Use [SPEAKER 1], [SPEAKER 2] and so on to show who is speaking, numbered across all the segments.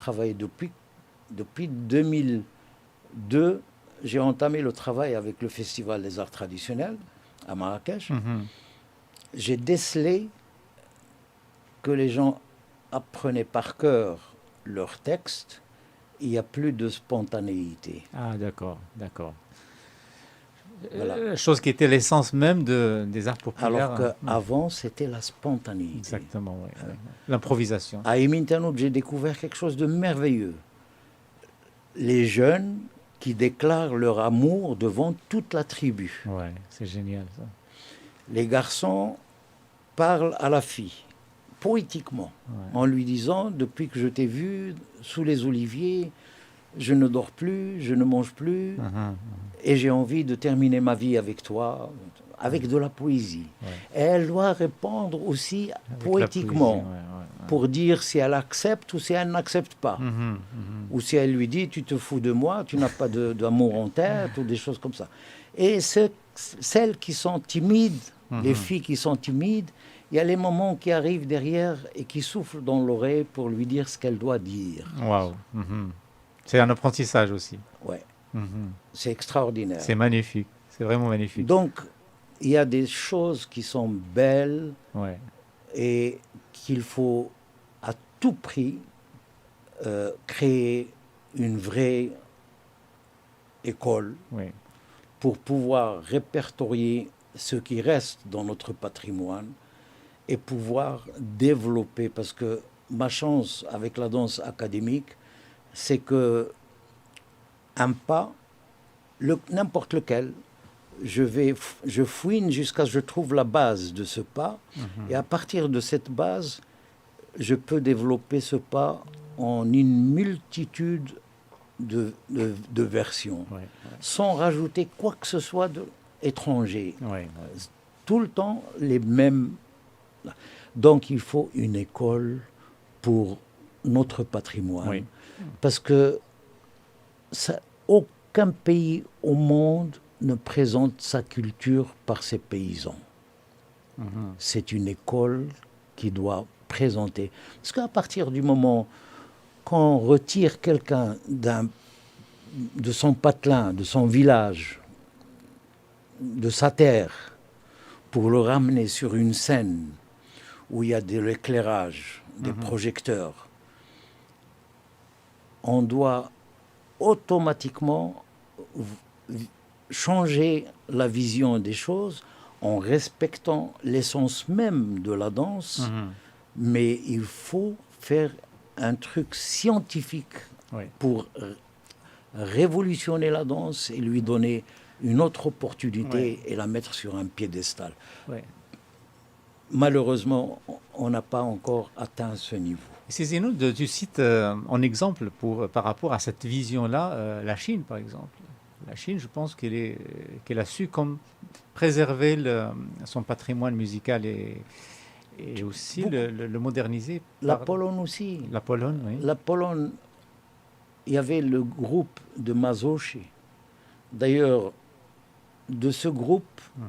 [SPEAKER 1] Travaillé depuis 2002, j'ai entamé le travail avec le Festival des Arts Traditionnels à Marrakech. J'ai décelé que les gens apprenaient par cœur leurs textes. Il n'y a plus de spontanéité.
[SPEAKER 2] Ah, d'accord, d'accord.
[SPEAKER 1] Voilà.
[SPEAKER 2] Chose qui était l'essence même des arts
[SPEAKER 1] Alors
[SPEAKER 2] populaires, hein.
[SPEAKER 1] qu'avant, c'était la spontanéité.
[SPEAKER 2] Exactement, oui, oui. L'improvisation.
[SPEAKER 1] À Emin Tanout, j'ai découvert quelque chose de merveilleux. Les jeunes qui déclarent leur amour devant toute la tribu.
[SPEAKER 2] Ouais, c'est génial ça.
[SPEAKER 1] Les garçons parlent à la fille, poétiquement,
[SPEAKER 2] Ouais.
[SPEAKER 1] en lui disant, depuis que je t'ai vu sous les oliviers, je ne dors plus, je ne mange plus,
[SPEAKER 2] Mhm,
[SPEAKER 1] et j'ai envie de terminer ma vie avec toi, avec de la poésie.
[SPEAKER 2] ouais.
[SPEAKER 1] Et elle doit répondre aussi
[SPEAKER 2] Avec la poésie, ouais,
[SPEAKER 1] poétiquement,
[SPEAKER 2] ouais, ouais.
[SPEAKER 1] pour dire si elle accepte ou si elle n'accepte pas.
[SPEAKER 2] Mhm, mhm.
[SPEAKER 1] Ou si elle lui dit, tu te fous de moi, tu n'as pas d'amour en tête, ou des choses comme ça. Et celles qui sont timides, les
[SPEAKER 2] Mhm.
[SPEAKER 1] filles qui sont timides, il y a les moments qui arrivent derrière et qui soufflent dans l'oreille pour lui dire ce qu'elle doit dire.
[SPEAKER 2] Waouh. Mhm. C'est un apprentissage aussi.
[SPEAKER 1] Ouais,
[SPEAKER 2] Mhm.
[SPEAKER 1] c'est extraordinaire.
[SPEAKER 2] C'est magnifique. C'est vraiment magnifique.
[SPEAKER 1] Donc, il y a des choses qui sont belles
[SPEAKER 2] Ouais.
[SPEAKER 1] et qu'il faut à tout prix créer une vraie école
[SPEAKER 2] Oui.
[SPEAKER 1] pour pouvoir répertorier ce qui reste dans notre patrimoine et pouvoir développer, parce que ma chance avec la danse académique, c'est que un pas, n'importe lequel, je fouine jusqu'à ce que je trouve la base de ce pas, et à partir de cette base, je peux développer ce pas en une multitude de versions,
[SPEAKER 2] Ouais.
[SPEAKER 1] sans rajouter quoi que ce soit d'étranger.
[SPEAKER 2] Ouais. Ouais.
[SPEAKER 1] Tout le temps les mêmes. Donc il faut une école pour notre patrimoine,
[SPEAKER 2] Oui.
[SPEAKER 1] parce que aucun pays au monde ne présente sa culture par ses paysans.
[SPEAKER 2] Mhm.
[SPEAKER 1] C'est une école qui doit présenter. Parce qu'à partir du moment qu'on retire quelqu'un de son patelin, de son village, de sa terre, pour le ramener sur une scène où il y a de l'éclairage, des projecteurs, on doit automatiquement changer la vision des choses en respectant l'essence même de la danse,
[SPEAKER 2] Mhm.
[SPEAKER 1] mais il faut faire un truc scientifique
[SPEAKER 2] Oui.
[SPEAKER 1] pour révolutionner la danse et lui donner une autre
[SPEAKER 2] Ouais.
[SPEAKER 1] opportunité et la mettre sur un piédestal.
[SPEAKER 2] Ouais.
[SPEAKER 1] Malheureusement, on n'a pas encore atteint ce niveau.
[SPEAKER 2] C'est Zeno, tu cites en exemple par rapport à cette vision-là, la Chine par exemple. La Chine, je pense qu'elle a su comme préserver son patrimoine musical et aussi le moderniser
[SPEAKER 1] La
[SPEAKER 2] par
[SPEAKER 1] Pologne aussi.
[SPEAKER 2] la Pologne, oui.
[SPEAKER 1] La Pologne, il y avait le groupe de Mazoche. D'ailleurs, de ce groupe
[SPEAKER 2] Mhm.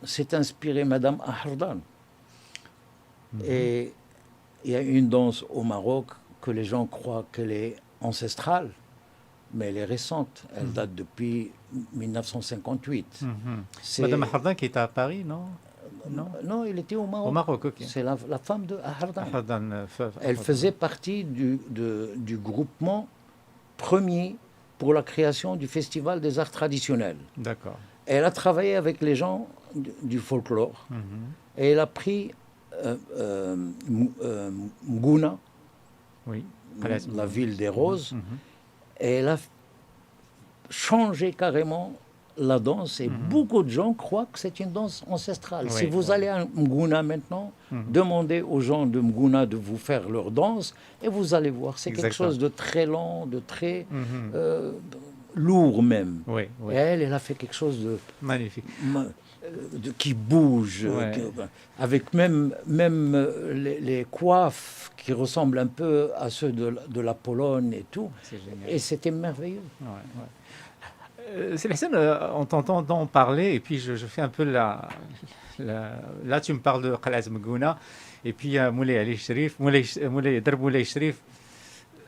[SPEAKER 1] s'est inspirée Madame Ahardan.
[SPEAKER 2] Mhm.
[SPEAKER 1] Et il y a une danse au Maroc que les gens croient qu'elle est ancestrale, mais elle est récente. Elle date depuis 1958.
[SPEAKER 2] Mhm. Madame
[SPEAKER 1] C'est...
[SPEAKER 2] Hardin qui est à Paris, non? Non?
[SPEAKER 1] Non, il était au
[SPEAKER 2] Au
[SPEAKER 1] Maroc.
[SPEAKER 2] Maroc, ok.
[SPEAKER 1] C'est la femme de Ahardan.
[SPEAKER 2] Hardin,
[SPEAKER 1] Elle faisait partie du groupement premier pour la création du Festival des Arts Traditionnels.
[SPEAKER 2] D'accord.
[SPEAKER 1] Elle a travaillé avec les gens du folklore
[SPEAKER 2] Mhm.
[SPEAKER 1] et elle a pris Mgouna,
[SPEAKER 2] Oui.
[SPEAKER 1] la ville des
[SPEAKER 2] Mhm.
[SPEAKER 1] roses,
[SPEAKER 2] Mhm.
[SPEAKER 1] et elle a changé carrément la danse et
[SPEAKER 2] Mhm.
[SPEAKER 1] beaucoup de gens croient que c'est une danse ancestrale. Si
[SPEAKER 2] Oui,
[SPEAKER 1] vous
[SPEAKER 2] oui.
[SPEAKER 1] allez à Mgouna maintenant,
[SPEAKER 2] Mhm.
[SPEAKER 1] demandez aux gens de Mgouna de vous faire leur danse et vous allez voir, c'est quelque
[SPEAKER 2] Exactement.
[SPEAKER 1] chose de très lent, de très
[SPEAKER 2] Mhm.
[SPEAKER 1] lourd même.
[SPEAKER 2] Oui,
[SPEAKER 1] Et
[SPEAKER 2] oui.
[SPEAKER 1] elle a fait quelque chose
[SPEAKER 2] Magnifique.
[SPEAKER 1] qui bouge,
[SPEAKER 2] Ouais.
[SPEAKER 1] avec même les coiffes qui ressemblent un peu à ceux de la Pologne et tout.
[SPEAKER 2] C'est génial.
[SPEAKER 1] Et c'était merveilleux.
[SPEAKER 2] Ouais, ouais. Célestine, on t'entend parler et puis je fais un peu là tu me parles de Khalaz Mgouna et puis Moulay Ali Sharif, Moulay Dar Moulay Sharif.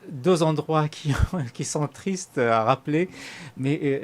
[SPEAKER 2] deux endroits qui sont tristes à rappeler, mais